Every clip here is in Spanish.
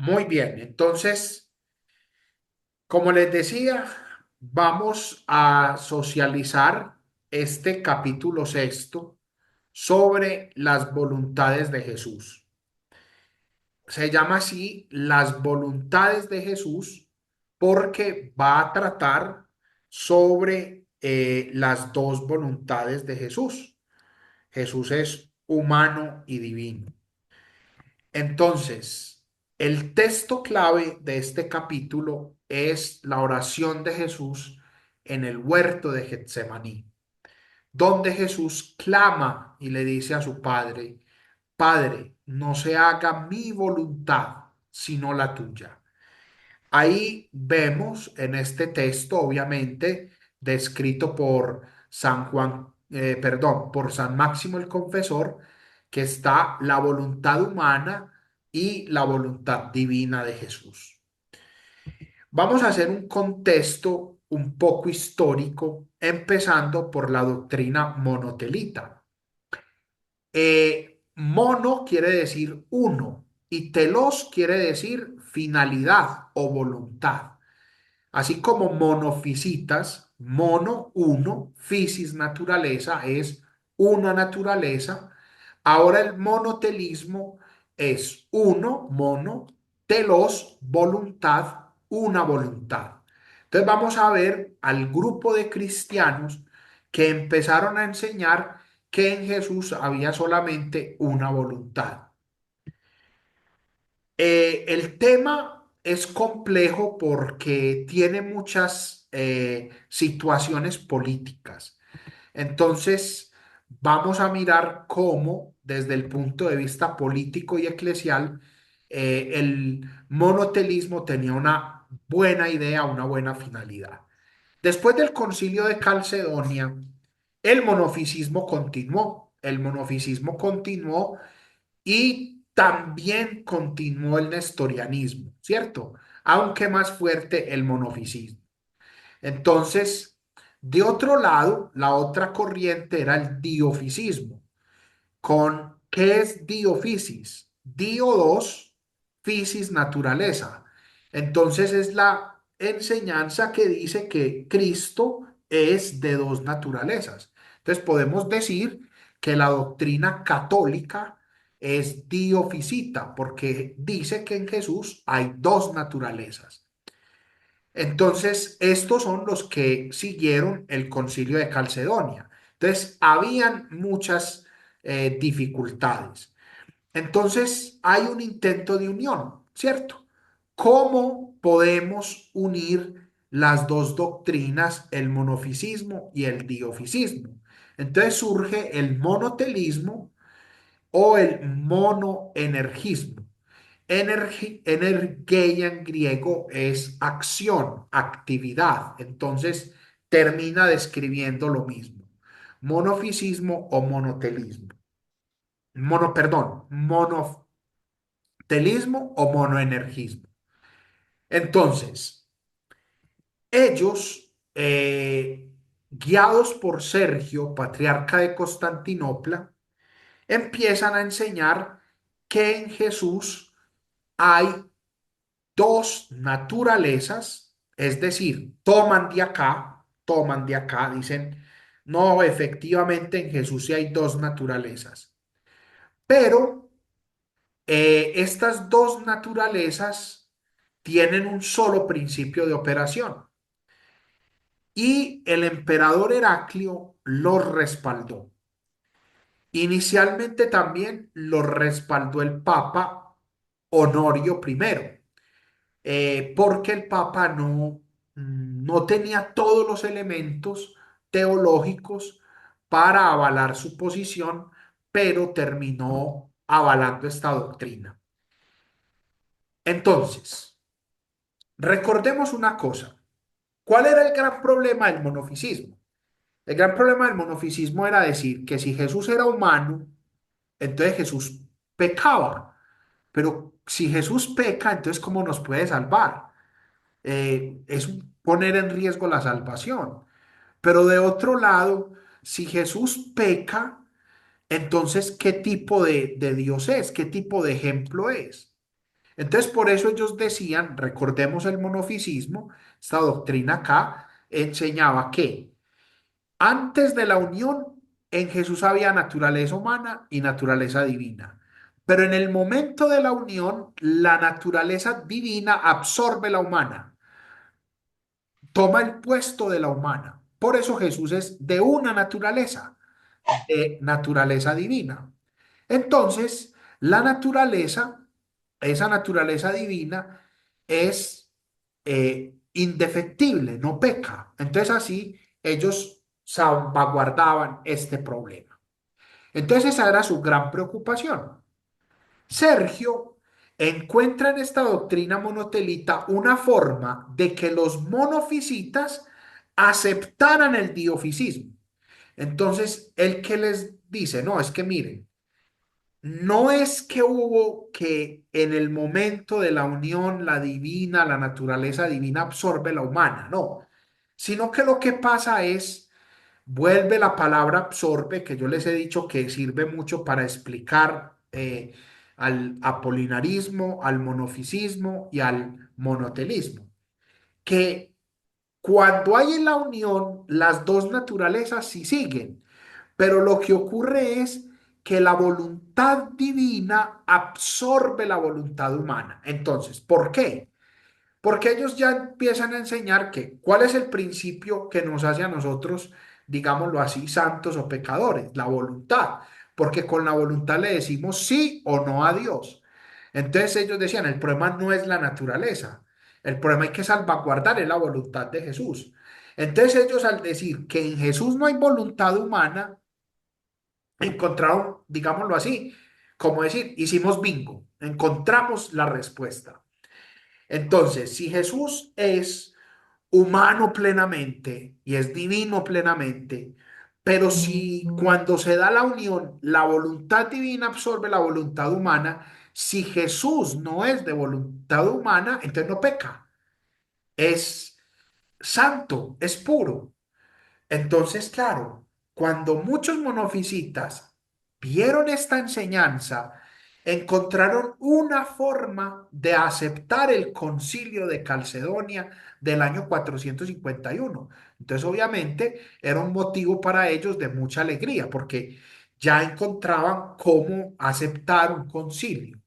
Muy bien, entonces, como les decía, vamos a socializar este capítulo sexto sobre las voluntades de Jesús. Se llama así las voluntades de Jesús porque va a tratar sobre las dos voluntades de Jesús. Jesús es humano y divino. Entonces, el texto clave de este capítulo es la oración de Jesús en el huerto de Getsemaní, donde Jesús clama y le dice a su Padre, Padre, no se haga mi voluntad, sino la tuya. Ahí vemos en este texto, obviamente, descrito por San Juan, por San Máximo el Confesor, que está la voluntad humana y la voluntad divina de Jesús. Vamos a hacer un contexto un poco histórico, empezando por la doctrina monotelita. Mono quiere decir uno y telos quiere decir finalidad o voluntad. Así como monofisitas, mono, uno, fisis, naturaleza, es una naturaleza. Ahora el monotelismo es uno, mono, telos, voluntad, una voluntad. Entonces vamos a ver al grupo de cristianos que empezaron a enseñar que en Jesús había solamente una voluntad. El tema es complejo porque tiene muchas situaciones políticas. Entonces, vamos a mirar cómo, desde el punto de vista político y eclesial, el monotelismo tenía una buena idea, una buena finalidad. Después del concilio de Calcedonia, el monofisismo continuó. El monofisismo continuó y también continuó el nestorianismo, ¿cierto? Aunque más fuerte el monofisismo. Entonces, de otro lado, la otra corriente era el diofisismo. ¿Qué es diofisis? Dio dos, fisis naturaleza. Entonces es la enseñanza que dice que Cristo es de dos naturalezas. Entonces podemos decir que la doctrina católica es diofisita porque dice que en Jesús hay dos naturalezas. Entonces, estos son los que siguieron el concilio de Calcedonia. Entonces, habían muchas dificultades. Entonces, hay un intento de unión, ¿cierto? ¿Cómo podemos unir las dos doctrinas, el monofisismo y el diofisismo? Entonces surge el monotelismo o el monoenergismo. Energeia en griego es acción, actividad. Entonces termina describiendo lo mismo. Monofisismo o monotelismo. Monotelismo o monoenergismo. Entonces, ellos, guiados por Sergio, patriarca de Constantinopla, empiezan a enseñar que en Jesús hay dos naturalezas, es decir, toman de acá, dicen, no, efectivamente en Jesús sí hay dos naturalezas, pero estas dos naturalezas tienen un solo principio de operación y el emperador Heraclio lo respaldó. Inicialmente también lo respaldó el Papa Honorio primero, porque el Papa no tenía todos los elementos teológicos para avalar su posición, pero terminó avalando esta doctrina. Entonces, recordemos una cosa. ¿Cuál era el gran problema del monofisismo? El gran problema del monofisismo era decir que si Jesús era humano, entonces Jesús pecaba. Pero si Jesús peca, entonces ¿cómo nos puede salvar? Es poner en riesgo la salvación. Pero de otro lado, si Jesús peca, entonces ¿qué tipo de Dios es? ¿Qué tipo de ejemplo es? Entonces, por eso ellos decían, recordemos el monofisismo, esta doctrina acá enseñaba que antes de la unión, en Jesús había naturaleza humana y naturaleza divina. Pero en el momento de la unión, la naturaleza divina absorbe la humana, toma el puesto de la humana. Por eso Jesús es de una naturaleza, de naturaleza divina. Entonces, la naturaleza, esa naturaleza divina, es indefectible, no peca. Entonces, así ellos salvaguardaban este problema. Entonces, esa era su gran preocupación. Sergio encuentra en esta doctrina monotelita una forma de que los monofisitas aceptaran el diofisismo. Entonces, él que les dice, no, es que miren, no es que hubo que en el momento de la unión, la divina, la naturaleza divina absorbe la humana, no, sino que lo que pasa es, vuelve la palabra absorbe, que yo les he dicho que sirve mucho para explicar al apolinarismo, al monofisismo y al monotelismo, que cuando hay en la unión, las dos naturalezas sí siguen, pero lo que ocurre es que la voluntad divina absorbe la voluntad humana. Entonces, ¿por qué? Porque ellos ya empiezan a enseñar que cuál es el principio que nos hace a nosotros, digámoslo así, santos o pecadores, la voluntad, porque con la voluntad le decimos sí o no a Dios. Entonces ellos decían, el problema no es la naturaleza, el problema hay que salvaguardar es la voluntad de Jesús. Entonces ellos al decir que en Jesús no hay voluntad humana, encontraron, digámoslo así, como decir, hicimos bingo, encontramos la respuesta. Entonces, si Jesús es humano plenamente y es divino plenamente, pero si cuando se da la unión, la voluntad divina absorbe la voluntad humana, si Jesús no es de voluntad humana, entonces no peca, es santo, es puro. Entonces, claro, cuando muchos monofisitas vieron esta enseñanza, encontraron una forma de aceptar el concilio de Calcedonia del año 451. Entonces, obviamente, era un motivo para ellos de mucha alegría, porque ya encontraban cómo aceptar un concilio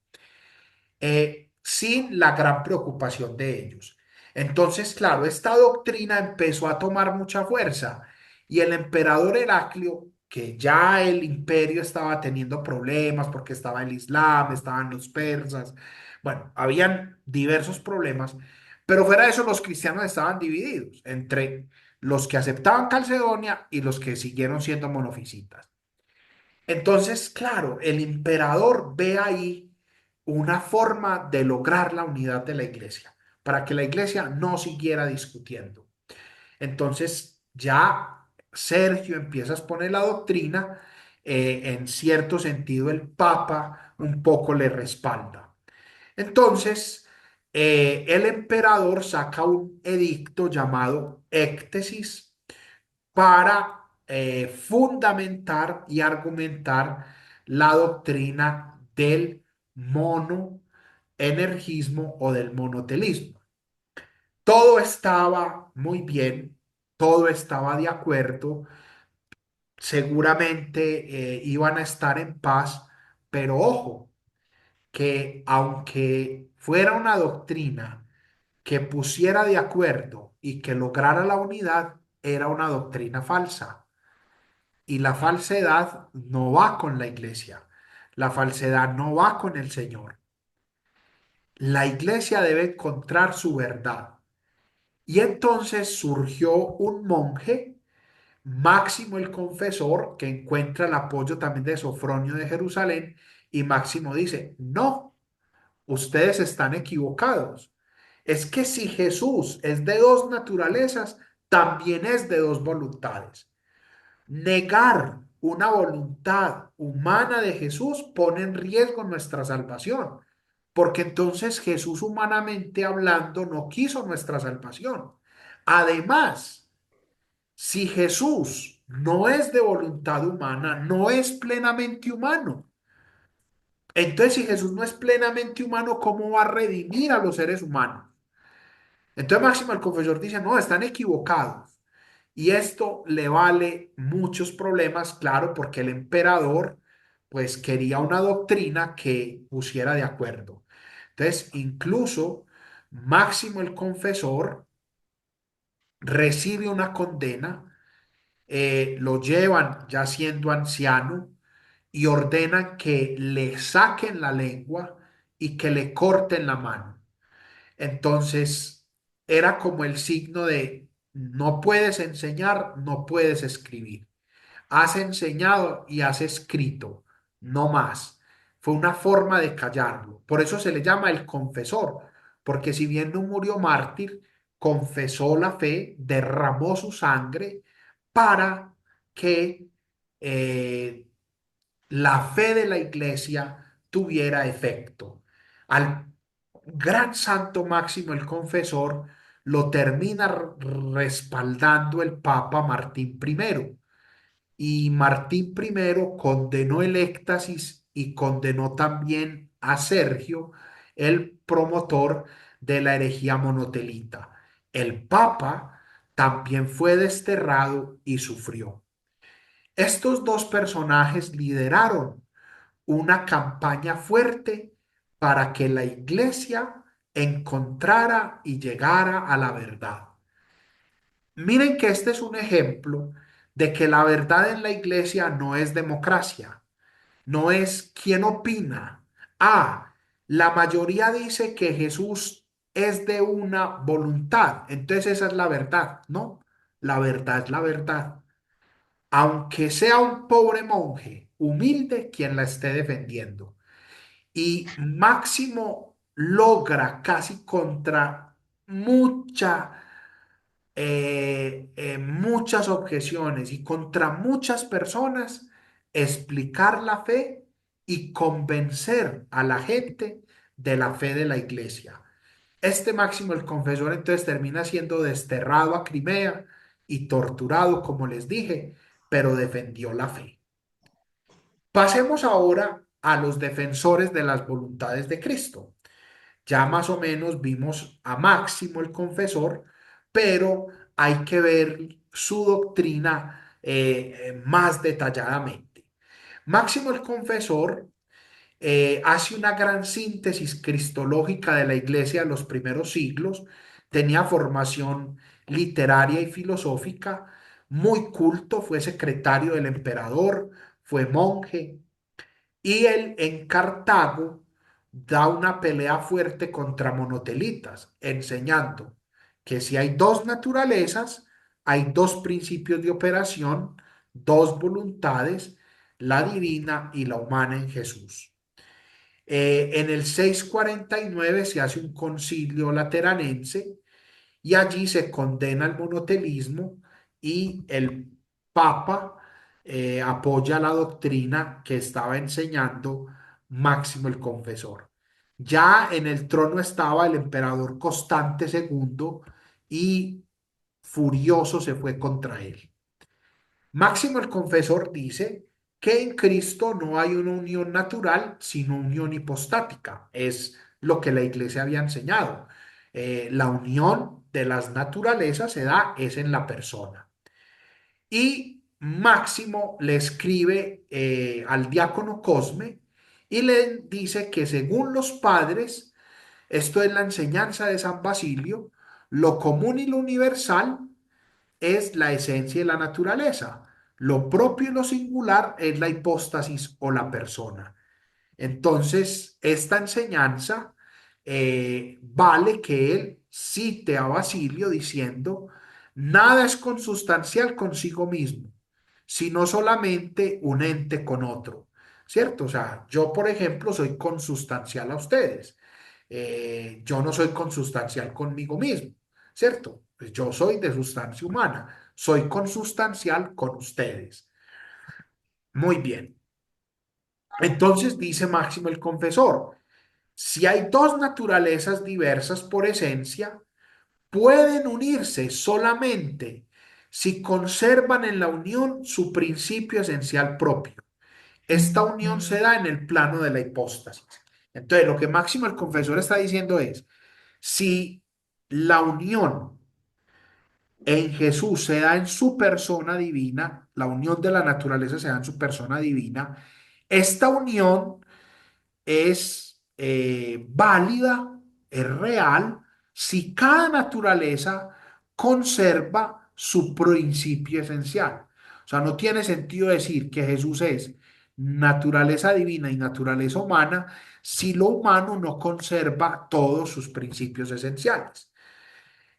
sin la gran preocupación de ellos. Entonces, claro, esta doctrina empezó a tomar mucha fuerza y el emperador Heraclio, que ya el imperio estaba teniendo problemas porque estaba el Islam, estaban los persas, bueno, habían diversos problemas, pero fuera de eso los cristianos estaban divididos entre los que aceptaban Calcedonia y los que siguieron siendo monofisitas. Entonces, claro, el emperador ve ahí una forma de lograr la unidad de la iglesia, para que la iglesia no siguiera discutiendo. Entonces, ya Sergio empieza a exponer la doctrina, en cierto sentido el Papa un poco le respalda. Entonces, el emperador saca un edicto llamado Éctesis para fundamentar y argumentar la doctrina del monoenergismo o del monotelismo. Todo estaba muy bien, todo estaba de acuerdo, seguramente iban a estar en paz, pero ojo, que aunque fuera una doctrina que pusiera de acuerdo y que lograra la unidad, era una doctrina falsa. Y la falsedad no va con la iglesia. La falsedad no va con el Señor. La iglesia debe encontrar su verdad. Y entonces surgió un monje, Máximo el Confesor, que encuentra el apoyo también de Sofronio de Jerusalén. Y Máximo dice, no, ustedes están equivocados. Es que si Jesús es de dos naturalezas, también es de dos voluntades. Negar una voluntad humana de Jesús pone en riesgo nuestra salvación, porque entonces Jesús humanamente hablando no quiso nuestra salvación. Además, si Jesús no es de voluntad humana, no es plenamente humano. Entonces, si Jesús no es plenamente humano, ¿cómo va a redimir a los seres humanos? Entonces Máximo el Confesor dice, no, están equivocados. Y esto le vale muchos problemas, claro, porque el emperador pues quería una doctrina que pusiera de acuerdo. Entonces, incluso Máximo el Confesor recibe una condena, lo llevan ya siendo anciano y ordenan que le saquen la lengua y que le corten la mano. Entonces, era como el signo de no puedes enseñar, no puedes escribir. Has enseñado y has escrito, no más. Fue una forma de callarlo. Por eso se le llama el confesor, porque si bien no murió mártir, confesó la fe, derramó su sangre para que eh, la fe de la iglesia tuviera efecto. Al gran santo Máximo el Confesor lo termina respaldando el Papa Martín I. Y Martín I condenó el éxtasis y condenó también a Sergio, el promotor de la herejía monotelita. El Papa también fue desterrado y sufrió. Estos dos personajes lideraron una campaña fuerte para que la iglesia encontrara y llegara a la verdad. Miren que este es un ejemplo de que la verdad en la iglesia no es democracia, no es quién opina. Ah, la mayoría dice que Jesús es de una voluntad, entonces esa es la verdad, ¿no? La verdad es la verdad. Aunque sea un pobre monje, humilde quien la esté defendiendo. Y Máximo logra casi contra muchas objeciones y contra muchas personas explicar la fe y convencer a la gente de la fe de la iglesia. Este Máximo el Confesor entonces termina siendo desterrado a Crimea y torturado, como les dije, pero defendió la fe. Pasemos ahora a los defensores de las voluntades de Cristo. Ya más o menos vimos a Máximo el Confesor, pero hay que ver su doctrina más detalladamente. Máximo el Confesor hace una gran síntesis cristológica de la iglesia de los primeros siglos, tenía formación literaria y filosófica, muy culto, fue secretario del emperador, fue monje, y él en Cartago da una pelea fuerte contra monotelitas, enseñando que si hay dos naturalezas, hay dos principios de operación, dos voluntades, la divina y la humana en Jesús. En el 649 se hace un concilio lateranense y allí se condena el monotelismo y el Papa apoya la doctrina que estaba enseñando Máximo el Confesor. Ya en el trono estaba el emperador Constante II y furioso se fue contra él. Máximo el Confesor dice que en Cristo no hay una unión natural, sino unión hipostática. Es lo que la iglesia había enseñado. La unión de las naturalezas se da es en la persona. Y Máximo le escribe al diácono Cosme y le dice que según los padres, esto es la enseñanza de San Basilio, lo común y lo universal es la esencia de la naturaleza. Lo propio y lo singular es la hipóstasis o la persona. Entonces, esta enseñanza vale que él cite a Basilio diciendo, nada es consustancial consigo mismo, sino solamente un ente con otro, ¿cierto? O sea, yo, por ejemplo, soy consustancial a ustedes. Yo no soy consustancial conmigo mismo, ¿cierto? Pues yo soy de sustancia humana, soy consustancial con ustedes. Muy bien. Entonces dice Máximo el Confesor, si hay dos naturalezas diversas por esencia, pueden unirse solamente si conservan en la unión su principio esencial propio. esta unión se da en el plano de la hipóstasis. Entonces, lo que Máximo el Confesor está diciendo es, si la unión en Jesús se da en su persona divina, la unión de la naturaleza se da en su persona divina, esta unión es válida, es real, si cada naturaleza conserva su principio esencial. O sea, no tiene sentido decir que Jesús es naturaleza divina y naturaleza humana si lo humano no conserva todos sus principios esenciales.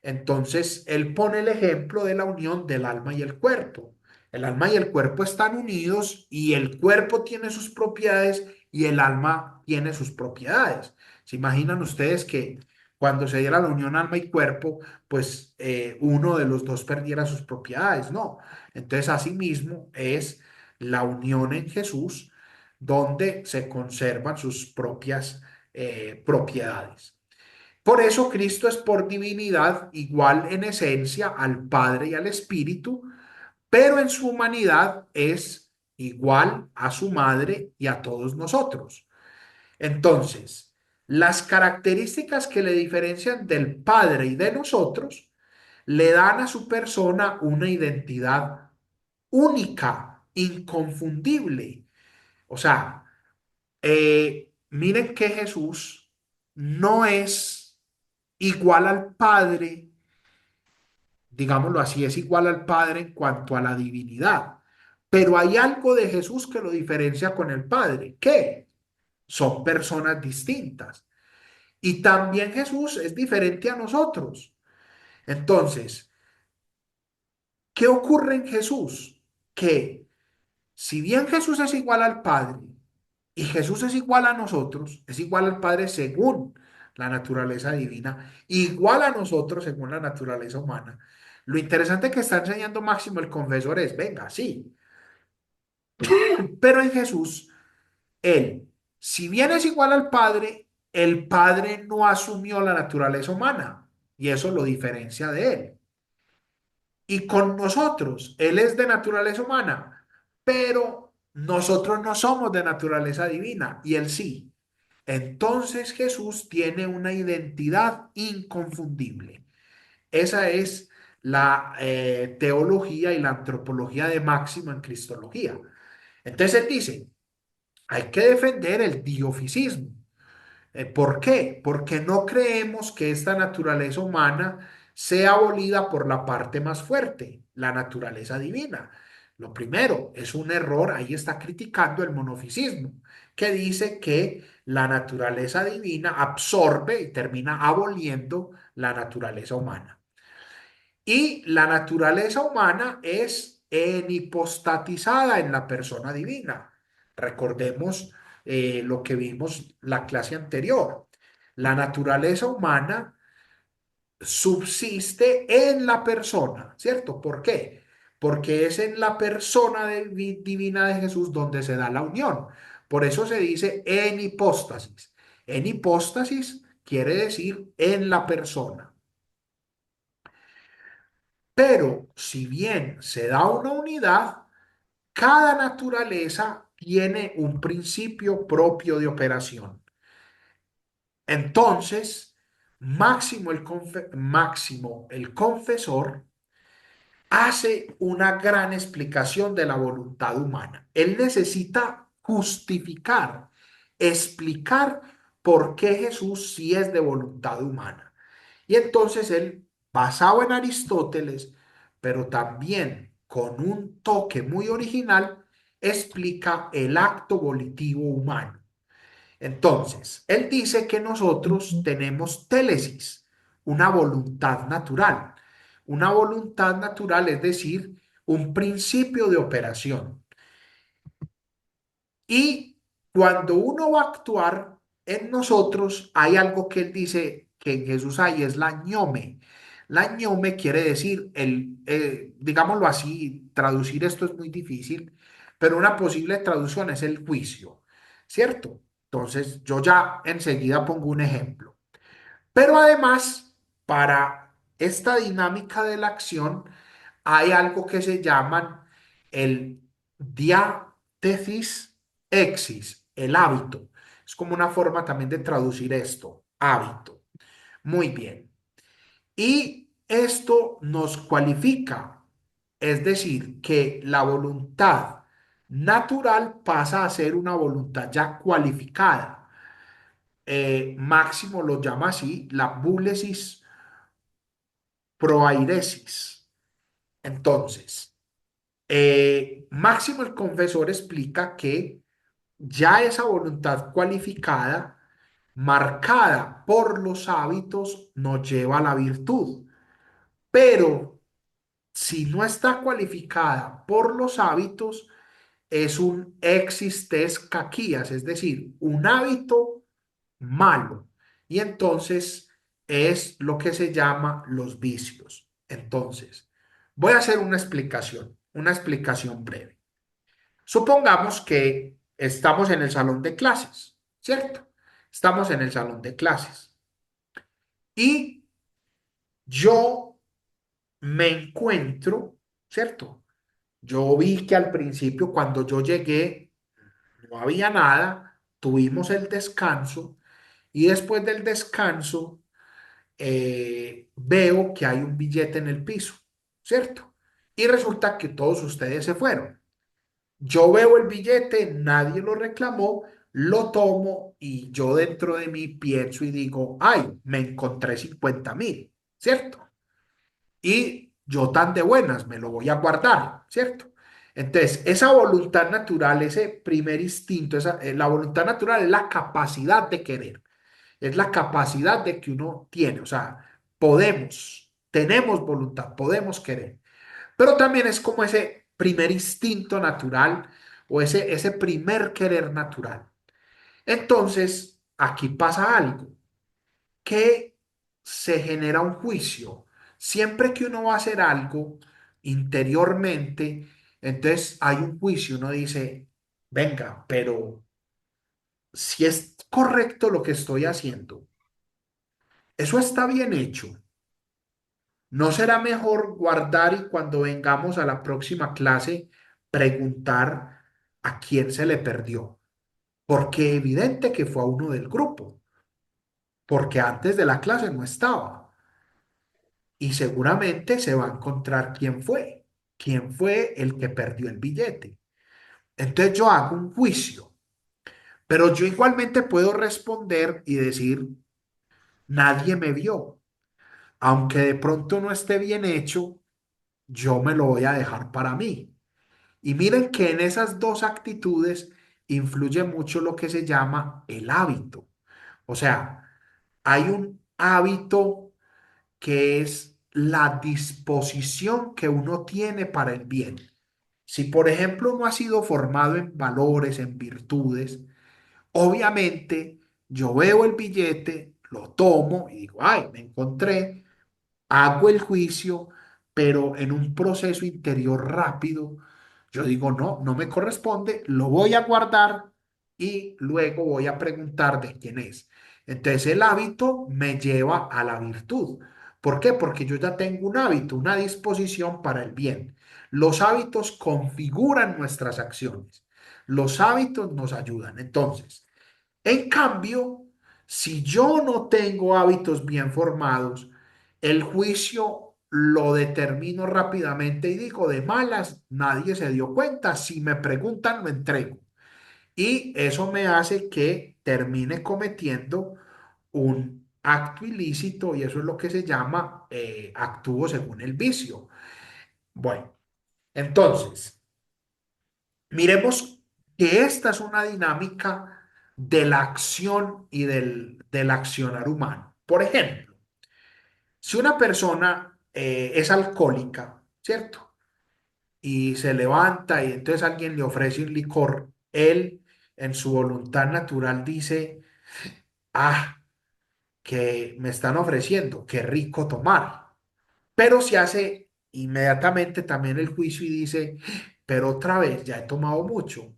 Entonces, él pone el ejemplo de la unión del alma y el cuerpo. El alma y el cuerpo están unidos y el cuerpo tiene sus propiedades y el alma tiene sus propiedades. ¿Se imaginan ustedes que cuando se diera la unión alma y cuerpo, pues uno de los dos perdiera sus propiedades? No. Entonces, asimismo, es la unión en Jesús donde se conservan sus propias propiedades. Por eso Cristo es por divinidad igual en esencia al Padre y al Espíritu, pero en su humanidad es igual a su madre y a todos nosotros. Entonces, las características que le diferencian del Padre y de nosotros le dan a su persona una identidad única, inconfundible. O sea, miren que Jesús no es igual al Padre, digámoslo así, es igual al Padre en cuanto a la divinidad. Pero hay algo de Jesús que lo diferencia con el Padre. ¿Qué? Son personas distintas. Y también Jesús es diferente a nosotros. Entonces, ¿qué ocurre en Jesús? Que si bien Jesús es igual al Padre y Jesús es igual a nosotros, es igual al Padre según la naturaleza divina, igual a nosotros según la naturaleza humana. Lo interesante que está enseñando Máximo el Confesor es, venga, sí, pero en Jesús, él, si bien es igual al Padre, el Padre no asumió la naturaleza humana y eso lo diferencia de él. Y con nosotros, él es de naturaleza humana, pero nosotros no somos de naturaleza divina y él sí. Entonces Jesús tiene una identidad inconfundible. Esa es la teología y la antropología de Máximo en Cristología. Entonces él dice, hay que defender el diofisismo. ¿Por qué? Porque no creemos que esta naturaleza humana sea abolida por la parte más fuerte, la naturaleza divina. Lo primero, es un error, ahí está criticando el monofisismo, que dice que la naturaleza divina absorbe y termina aboliendo la naturaleza humana. Y la naturaleza humana es enipostatizada en la persona divina. Recordemos lo que vimos la clase anterior. La naturaleza humana subsiste en la persona, ¿cierto? ¿Por qué? Porque es en la persona divina de Jesús donde se da la unión. Por eso se dice en hipóstasis. En hipóstasis quiere decir en la persona. Pero si bien se da una unidad, cada naturaleza tiene un principio propio de operación. Entonces, Máximo el confesor hace una gran explicación de la voluntad humana. Él necesita justificar, explicar por qué Jesús sí es de voluntad humana. Y entonces él, basado en Aristóteles, pero también con un toque muy original, explica el acto volitivo humano. Entonces, él dice que nosotros tenemos télesis, una voluntad natural. Una voluntad natural, es decir, un principio de operación. Y cuando uno va a actuar en nosotros, hay algo que él dice que en Jesús hay, es la ñome. La ñome quiere decir, digámoslo así, traducir esto es muy difícil, pero una posible traducción es el juicio, ¿cierto? Entonces, yo ya enseguida pongo un ejemplo. Pero además, para esta dinámica de la acción, hay algo que se llaman el diátesis. Exis, el hábito. Es como una forma también de traducir esto, hábito. Muy bien. Y esto nos cualifica, es decir, que la voluntad natural pasa a ser una voluntad ya cualificada. Máximo lo llama así, la búlesis proairesis. Entonces, Máximo el Confesor explica que ya esa voluntad cualificada, marcada por los hábitos, nos lleva a la virtud. Pero si no está cualificada por los hábitos, es un existes caquías, es decir, un hábito malo. Y entonces es lo que se llama los vicios. Entonces, voy a hacer una explicación breve. Supongamos que estamos en el salón de clases, ¿cierto? Estamos en el salón de clases y yo me encuentro, ¿cierto? Yo vi que al principio, cuando yo llegué, no había nada, tuvimos el descanso y después del descanso veo que hay un billete en el piso, ¿cierto? Y resulta que todos ustedes se fueron. Yo veo el billete, nadie lo reclamó, lo tomo y yo dentro de mí pienso y digo, ay, me encontré 50.000, ¿cierto? Y yo tan de buenas, me lo voy a guardar, ¿cierto? Entonces, esa voluntad natural, ese primer instinto, la voluntad natural es la capacidad de querer, es la capacidad de que uno tiene, o sea, tenemos voluntad, podemos querer, pero también es como ese primer instinto natural o ese primer querer natural. Entonces, aquí pasa algo que se genera un juicio. Siempre que uno va a hacer algo interiormente, entonces hay un juicio. Uno dice, venga, pero si es correcto lo que estoy haciendo, eso está bien hecho. ¿No será mejor guardar y cuando vengamos a la próxima clase preguntar a quién se le perdió? Porque evidente que fue a uno del grupo, porque antes de la clase no estaba. Y seguramente se va a encontrar quién fue el que perdió el billete. Entonces yo hago un juicio, pero yo igualmente puedo responder y decir, nadie me vio. Aunque de pronto no esté bien hecho, yo me lo voy a dejar para mí. Y miren que en esas dos actitudes influye mucho lo que se llama el hábito. O sea, hay un hábito que es la disposición que uno tiene para el bien. Si, por ejemplo, no ha sido formado en valores, en virtudes, obviamente yo veo el billete, lo tomo y digo, ay, me encontré, hago el juicio, pero en un proceso interior rápido, yo digo, no, no me corresponde, lo voy a guardar y luego voy a preguntar de quién es. Entonces el hábito me lleva a la virtud. ¿Por qué? Porque yo ya tengo un hábito, una disposición para el bien. Los hábitos configuran nuestras acciones. Los hábitos nos ayudan. Entonces, en cambio, si yo no tengo hábitos bien formados, el juicio lo determino rápidamente y digo, de malas, nadie se dio cuenta. Si me preguntan, lo entrego. Y eso me hace que termine cometiendo un acto ilícito y eso es lo que se llama actúo según el vicio. Bueno, entonces, miremos que esta es una dinámica de la acción y del accionar humano. Por ejemplo, si una persona es alcohólica, ¿cierto? Y se levanta y entonces alguien le ofrece un licor, él en su voluntad natural dice, ah, que me están ofreciendo, qué rico tomar. Pero se hace inmediatamente también el juicio y dice, pero otra vez, ya he tomado mucho.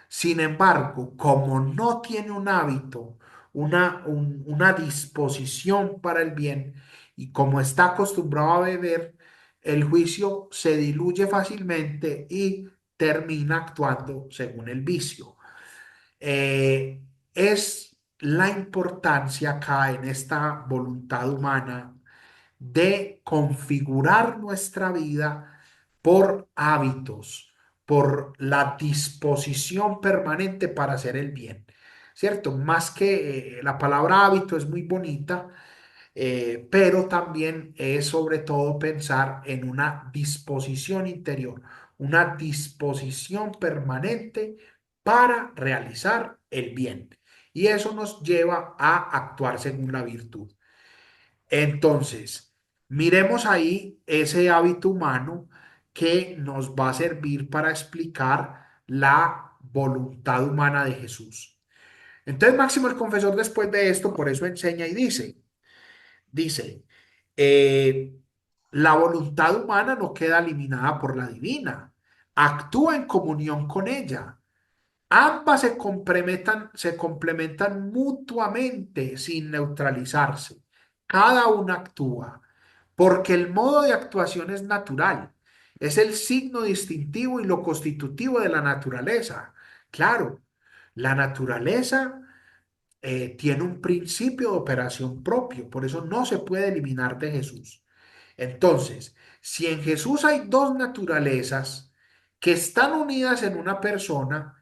Sin embargo, como no tiene un hábito, una disposición para el bien, y como está acostumbrado a beber, el juicio se diluye fácilmente y termina actuando según el vicio. eh, es la importancia acá en esta voluntad humana de configurar nuestra vida por hábitos, por la disposición permanente para hacer el bien. ¿Cierto? Más que la palabra hábito es muy bonita, pero también es sobre todo pensar en una disposición interior, una disposición permanente para realizar el bien. Y eso nos lleva a actuar según la virtud. Entonces, miremos ahí ese hábito humano que nos va a servir para explicar la voluntad humana de Jesús. Entonces, Máximo el Confesor, después de esto, por eso enseña y dice, eh, la voluntad humana no queda eliminada por la divina, actúa en comunión con ella. Ambas se complementan mutuamente sin neutralizarse. Cada una actúa, porque el modo de actuación es natural. Es el signo distintivo y lo constitutivo de la naturaleza. Claro, la naturaleza tiene un principio de operación propio, por eso no se puede eliminar de Jesús. Entonces, si en Jesús hay dos naturalezas que están unidas en una persona,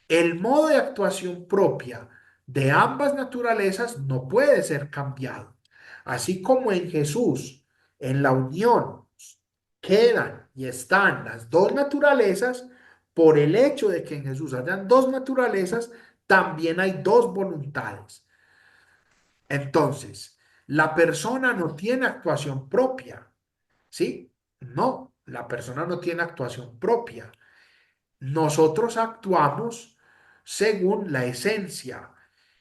el modo de actuación propia de ambas naturalezas no puede ser cambiado. Así como en Jesús, en la unión, quedan y están las dos naturalezas, por el hecho de que en Jesús hayan dos naturalezas, también hay dos voluntades. Entonces, la persona no tiene actuación propia, ¿sí? No, la persona no tiene actuación propia. Nosotros actuamos según la esencia.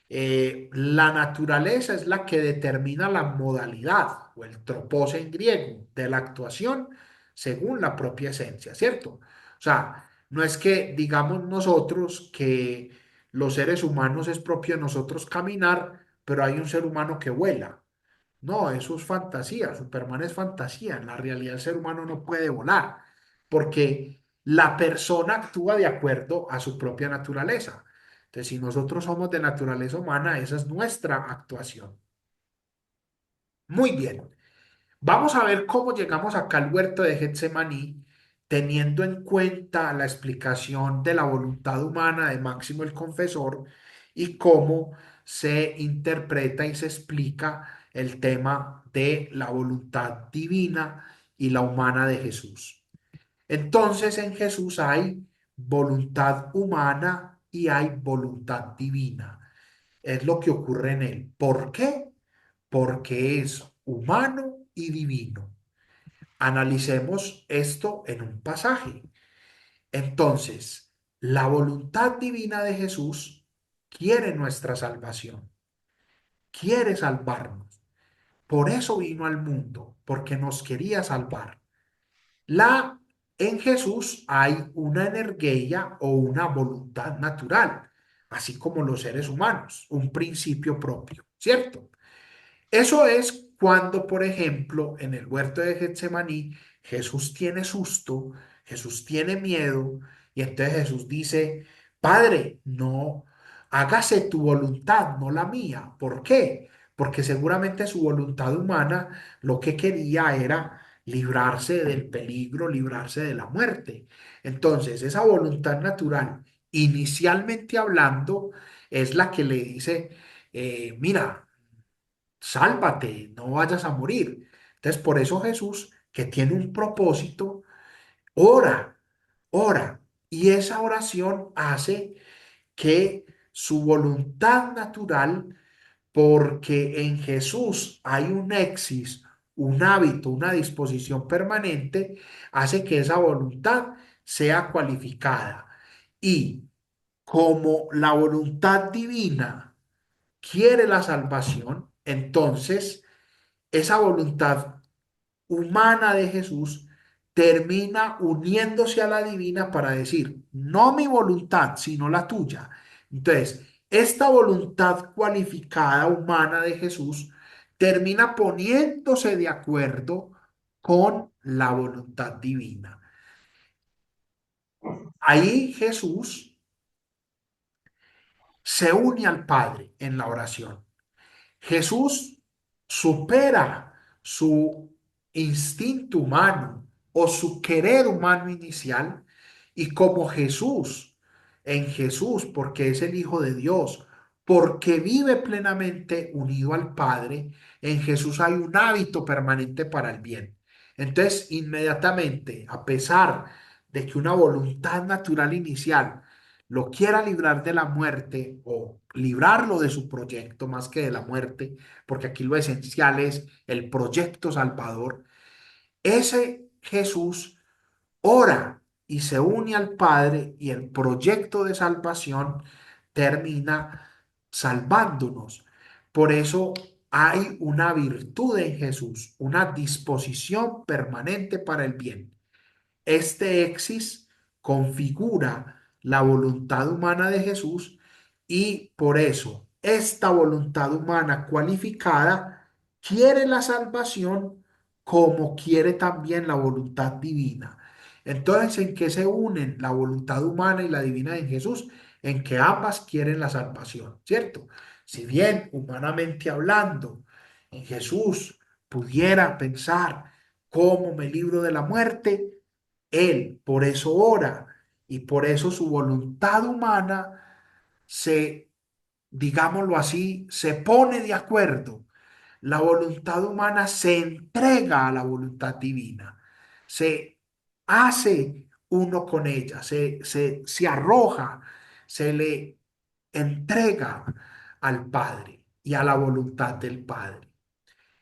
La naturaleza es la que determina la modalidad o el tropos en griego de la actuación según la propia esencia, ¿cierto? O sea, no es que digamos nosotros que los seres humanos es propio de nosotros caminar, pero hay un ser humano que vuela. No, eso es fantasía. Superman es fantasía. En la realidad el ser humano no puede volar porque la persona actúa de acuerdo a su propia naturaleza. Entonces, si nosotros somos de naturaleza humana, esa es nuestra actuación. Muy bien. Vamos a ver cómo llegamos acá al huerto de Getsemaní, teniendo en cuenta la explicación de la voluntad humana de Máximo el Confesor y cómo se interpreta y se explica el tema de la voluntad divina y la humana de Jesús. Entonces, en Jesús hay voluntad humana y hay voluntad divina. Es lo que ocurre en él. ¿Por qué? Porque es humano y divino. Analicemos esto en un pasaje. Entonces, la voluntad divina de Jesús quiere nuestra salvación, quiere salvarnos. Por eso vino al mundo, porque nos quería salvar. La, en Jesús hay una energía o una voluntad natural, así como los seres humanos, un principio propio, ¿cierto? Eso es cuando, por ejemplo, en el huerto de Getsemaní, Jesús tiene susto, Jesús tiene miedo, y entonces Jesús dice, Padre, no, hágase tu voluntad, no la mía. ¿Por qué? Porque seguramente su voluntad humana lo que quería era librarse del peligro, librarse de la muerte. Entonces, esa voluntad natural, inicialmente hablando, es la que le dice, mira, sálvate, no vayas a morir. Entonces, por eso Jesús, que tiene un propósito, ora, ora. Y esa oración hace que su voluntad natural, porque en Jesús hay un éxis, un hábito, una disposición permanente, hace que esa voluntad sea cualificada. Y como la voluntad divina quiere la salvación, entonces esa voluntad humana de Jesús termina uniéndose a la divina para decir, no mi voluntad, sino la tuya. Entonces, esta voluntad cualificada humana de Jesús termina poniéndose de acuerdo con la voluntad divina. Ahí Jesús se une al Padre en la oración. Jesús supera su instinto humano o su querer humano inicial y como Jesús, en Jesús, porque es el Hijo de Dios, porque vive plenamente unido al Padre, en Jesús hay un hábito permanente para el bien. Entonces, inmediatamente, a pesar de que una voluntad natural inicial lo quiera librar de la muerte o librarlo de su proyecto más que de la muerte, porque aquí lo esencial es el proyecto salvador, ese Jesús ora y se une al Padre y el proyecto de salvación termina salvándonos. Por eso hay una virtud en Jesús, una disposición permanente para el bien. Este exis configura la voluntad humana de Jesús y por eso esta voluntad humana cualificada quiere la salvación como quiere también la voluntad divina. Entonces, ¿en qué se unen la voluntad humana y la divina de Jesús? En que ambas quieren la salvación, ¿cierto? Si bien humanamente hablando, en Jesús pudiera pensar, ¿cómo me libro de la muerte? Él por eso ora y por eso su voluntad humana se, digámoslo así, se pone de acuerdo. La voluntad humana se entrega a la voluntad divina, se hace uno con ella, se arroja, se le entrega al Padre y a la voluntad del Padre.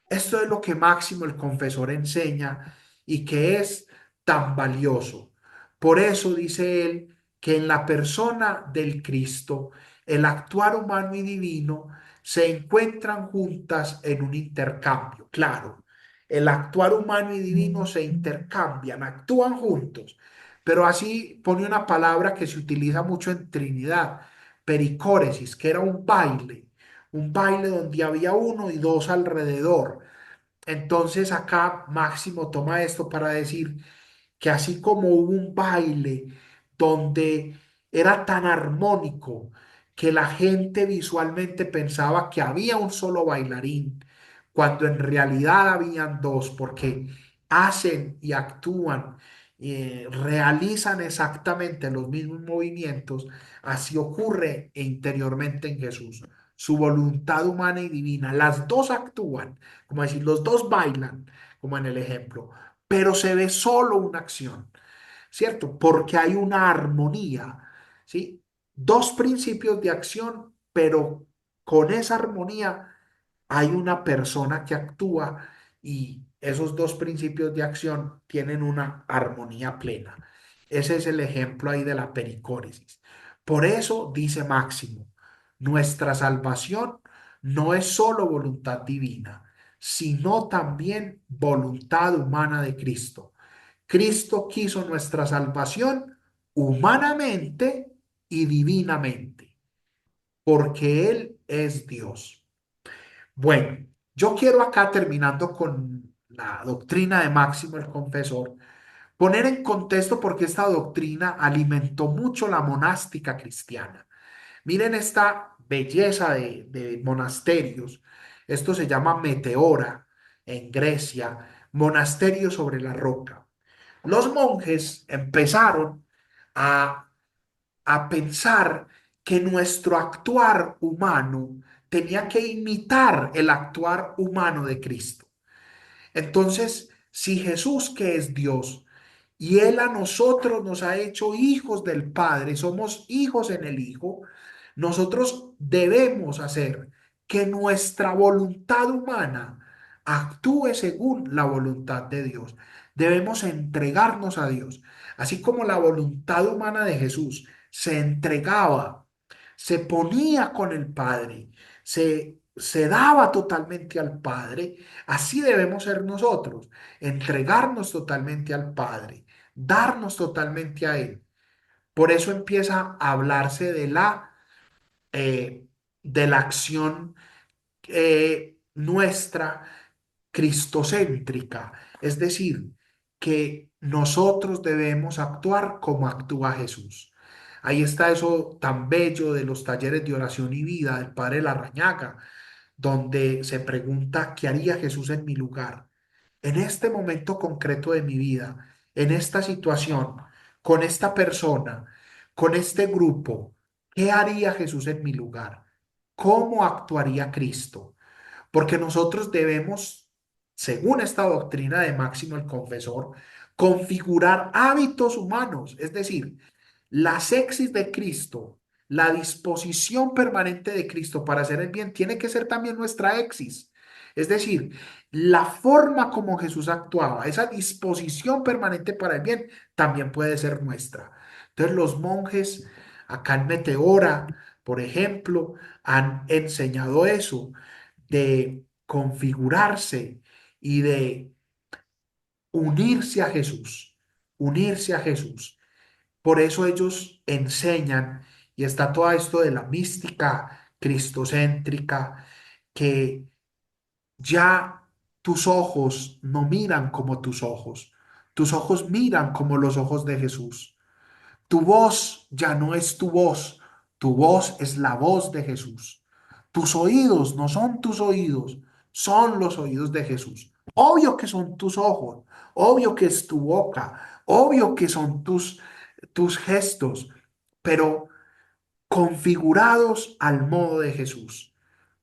Esto es lo que Máximo el Confesor enseña y que es tan valioso. Por eso dice él que en la persona del Cristo, el actuar humano y divino se encuentran juntas en un intercambio. Claro, el actuar humano y divino se intercambian, actúan juntos. Pero así pone una palabra que se utiliza mucho en Trinidad, pericóresis, que era un baile donde había uno y dos alrededor. Entonces acá Máximo toma esto para decir que así como hubo un baile donde era tan armónico que la gente visualmente pensaba que había un solo bailarín, cuando en realidad habían dos, porque hacen y actúan, realizan exactamente los mismos movimientos, así ocurre interiormente en Jesús. Su voluntad humana y divina, las dos actúan, como decir, los dos bailan, como en el ejemplo, pero se ve solo una acción, ¿cierto? Porque hay una armonía, ¿sí? Dos principios de acción, pero con esa armonía hay una persona que actúa y esos dos principios de acción tienen una armonía plena. Ese es el ejemplo ahí de la pericóresis. Por eso dice Máximo, nuestra salvación no es solo voluntad divina, sino también voluntad humana de Cristo. Cristo quiso nuestra salvación humanamente y divinamente, porque Él es Dios. Bueno, yo quiero acá, terminando con la doctrina de Máximo el Confesor, poner en contexto porque esta doctrina alimentó mucho la monástica cristiana. Miren esta belleza de monasterios. Esto se llama Meteora en Grecia, monasterio sobre la roca. Los monjes empezaron a, a pensar que nuestro actuar humano tenía que imitar el actuar humano de Cristo. Entonces, si Jesús, que es Dios, y Él a nosotros nos ha hecho hijos del Padre, somos hijos en el Hijo, nosotros debemos hacer que nuestra voluntad humana actúe según la voluntad de Dios. Debemos entregarnos a Dios, así como la voluntad humana de Jesús se entregaba, se ponía con el Padre, se daba totalmente al Padre. Así debemos ser nosotros, entregarnos totalmente al Padre, darnos totalmente a Él. Por eso empieza a hablarse eh, de la acción nuestra cristocéntrica, es decir, que nosotros debemos actuar como actúa Jesús. Ahí está eso tan bello de los talleres de oración y vida del padre Larrañaga, donde se pregunta, ¿qué haría Jesús en mi lugar? En este momento concreto de mi vida, en esta situación, con esta persona, con este grupo, ¿qué haría Jesús en mi lugar? ¿Cómo actuaría Cristo? Porque nosotros debemos, según esta doctrina de Máximo el Confesor, configurar hábitos humanos, es decir, la sexis de Cristo, la disposición permanente de Cristo para hacer el bien, tiene que ser también nuestra exis. Es decir, la forma como Jesús actuaba, esa disposición permanente para el bien, también puede ser nuestra. Entonces, los monjes acá en Meteora, por ejemplo, han enseñado eso, de configurarse y de unirse a Jesús, unirse a Jesús. Por eso ellos enseñan, y está todo esto de la mística cristocéntrica, que ya tus ojos no miran como tus ojos miran como los ojos de Jesús. Tu voz ya no es tu voz es la voz de Jesús. Tus oídos no son tus oídos, son los oídos de Jesús. Obvio que son tus ojos, obvio que es tu boca, obvio que son tus gestos, pero configurados al modo de Jesús.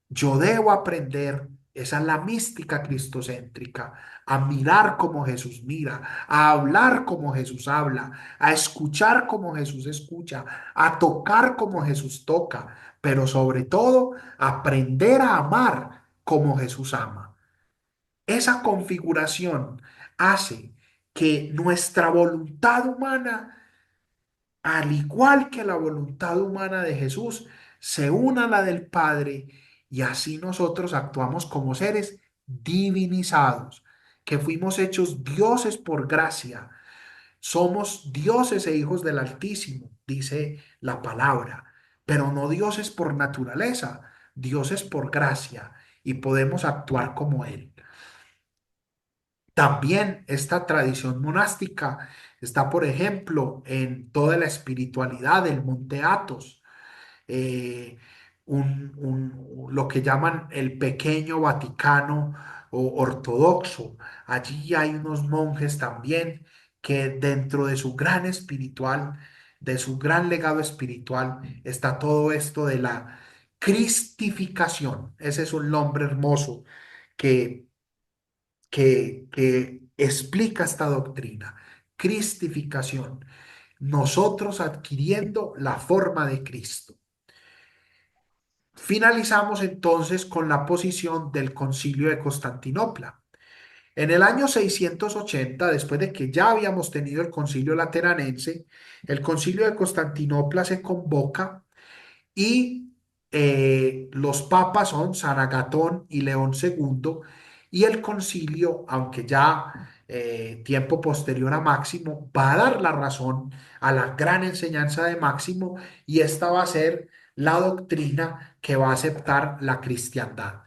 Yo debo aprender, esa es la mística cristocéntrica, a mirar como Jesús mira, a hablar como Jesús habla, a escuchar como Jesús escucha, a tocar como Jesús toca, pero sobre todo aprender a amar como Jesús ama. Esa configuración hace que nuestra voluntad humana, al igual que la voluntad humana de Jesús, se una a la del Padre, y así nosotros actuamos como seres divinizados, que fuimos hechos dioses por gracia. Somos dioses e hijos del Altísimo, dice la palabra, pero no dioses por naturaleza, dioses por gracia, y podemos actuar como Él. También esta tradición monástica está, por ejemplo, en toda la espiritualidad del Monte Athos, eh, lo que llaman el pequeño Vaticano o ortodoxo. Allí hay unos monjes también que dentro de su gran espiritual, de su gran legado espiritual, está todo esto de la cristificación. Ese es un nombre hermoso que que explica esta doctrina. Cristificación. Nosotros adquiriendo la forma de Cristo. Finalizamos entonces con la posición del Concilio de Constantinopla. En el año 680, después de que ya habíamos tenido el Concilio Lateranense, el Concilio de Constantinopla se convoca y los papas son San Agatón y León II, y el concilio, aunque ya tiempo posterior a Máximo, va a dar la razón a la gran enseñanza de Máximo, y esta va a ser la doctrina que va a aceptar la cristiandad.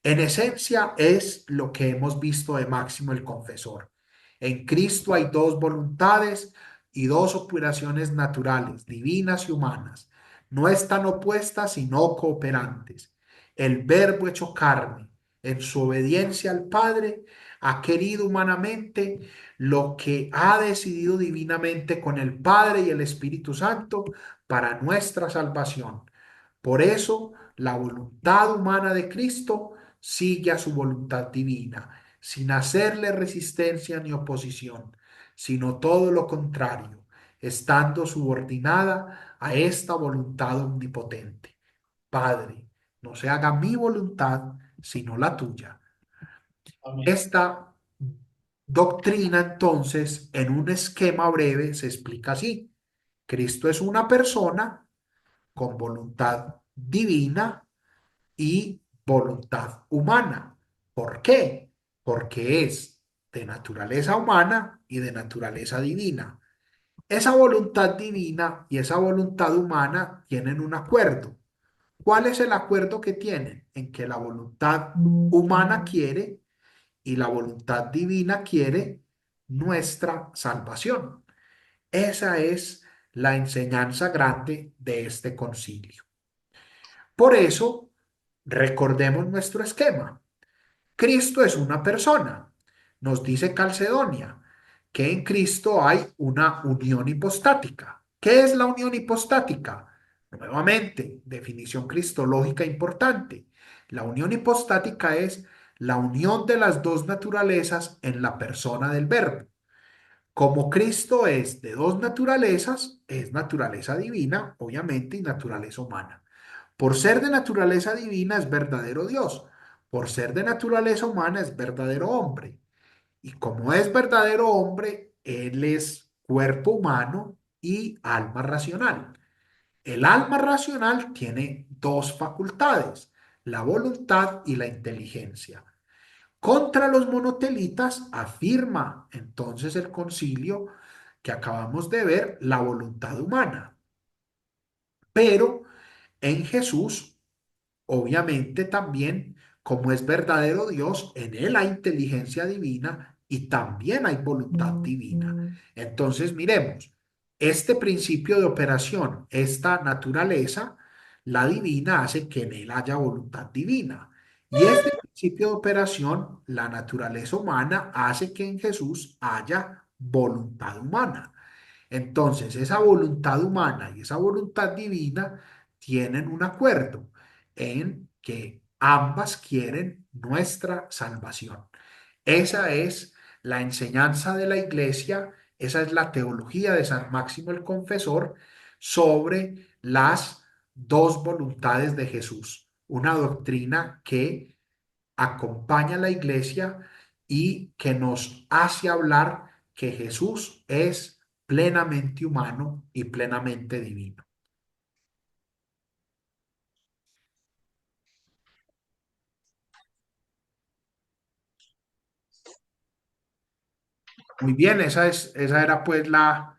En esencia es lo que hemos visto de Máximo el Confesor. En Cristo hay dos voluntades y dos operaciones naturales, divinas y humanas. No están opuestas, sino cooperantes. El Verbo hecho carne, en su obediencia al Padre, ha querido humanamente lo que ha decidido divinamente con el Padre y el Espíritu Santo para nuestra salvación. Por eso, la voluntad humana de Cristo sigue a su voluntad divina, sin hacerle resistencia ni oposición, sino todo lo contrario, estando subordinada a esta voluntad omnipotente. Padre, no se haga mi voluntad, sino la tuya. Amén. Esta doctrina, entonces, en un esquema breve, se explica así. Cristo es una persona con voluntad divina y voluntad humana. ¿Por qué? Porque es de naturaleza humana y de naturaleza divina. Esa voluntad divina y esa voluntad humana tienen un acuerdo. ¿Cuál es el acuerdo que tienen? En que la voluntad humana quiere y la voluntad divina quiere nuestra salvación. Esa es la enseñanza grande de este concilio. Por eso, recordemos nuestro esquema. Cristo es una persona. Nos dice Calcedonia que en Cristo hay una unión hipostática. ¿Qué es la unión hipostática? Nuevamente, definición cristológica importante. La unión hipostática es la unión de las dos naturalezas en la persona del Verbo. Como Cristo es de dos naturalezas, es naturaleza divina, obviamente, y naturaleza humana. Por ser de naturaleza divina es verdadero Dios. Por ser de naturaleza humana es verdadero hombre. Y como es verdadero hombre, Él es cuerpo humano y alma racional. El alma racional tiene dos facultades, la voluntad y la inteligencia. Contra los monotelitas afirma entonces el concilio que acabamos de ver la voluntad humana. Pero en Jesús, obviamente también, como es verdadero Dios, en él hay inteligencia divina y también hay voluntad divina. Entonces, miremos, este principio de operación, esta naturaleza, la divina, hace que en él haya voluntad divina. Y este principio de operación, la naturaleza humana, hace que en Jesús haya voluntad humana. Entonces, esa voluntad humana y esa voluntad divina tienen un acuerdo en que ambas quieren nuestra salvación. Esa es la enseñanza de la iglesia, esa es la teología de San Máximo el Confesor sobre las dos voluntades de Jesús. Una doctrina que acompaña a la iglesia y que nos hace hablar que Jesús es plenamente humano y plenamente divino. Muy bien, esa era pues la